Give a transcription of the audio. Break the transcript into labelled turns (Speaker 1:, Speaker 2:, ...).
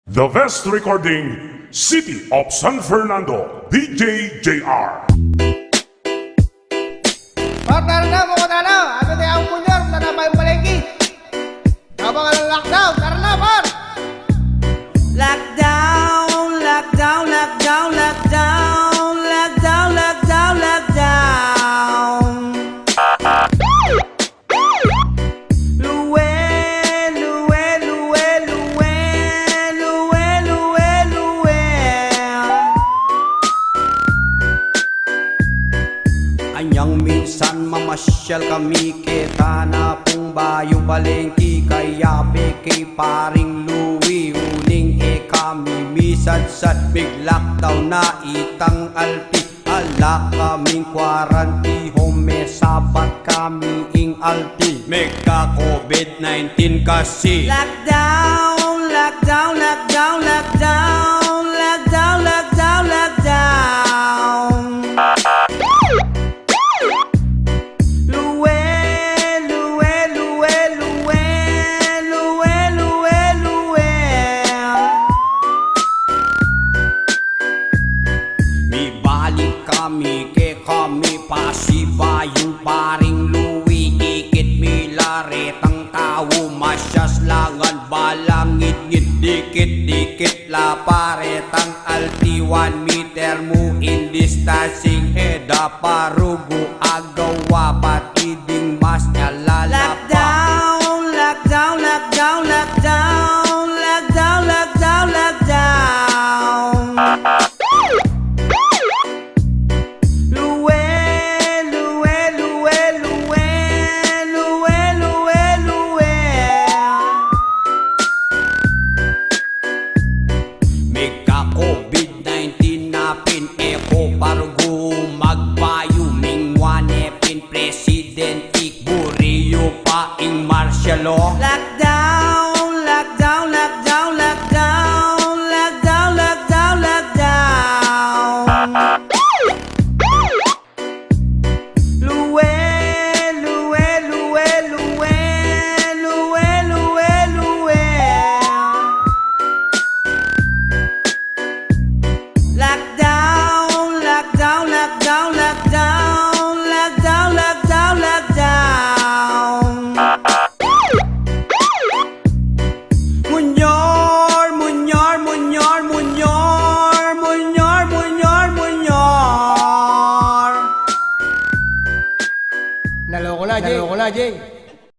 Speaker 1: The Best Recording, City of San Fernando, DJ JR.
Speaker 2: Partner na mga tanaw, ano tayo ang punyor, tanaw pa yung palengki. Habang ang lockdown, tara na par!
Speaker 3: Lockdown, lockdown, lockdown, lockdown, lockdown, lockdown, lockdown. Luwe, luwe, luwe, luwe, luwe, luwe, luwe. Anyang minsan mamasyal kami kita na pong bayo palengki kaya kay paring Louie uling kami misadsad big lockdown na itang alti ala kaming quarantine home sabat kami ing alti mega COVID-19 kasi lockdown, lockdown, lockdown, lockdown, lockdown, lockdown, lockdown. Luwe, luwe, luwe, luwe, luwe, luwe, luwe. May balik kami kami pasiba yung paring Louie ikit milaretang tao masyaslangan balangit-ngit dikit-dikit la paretang alti 1 meter mo in distancing heda parugo agawa pat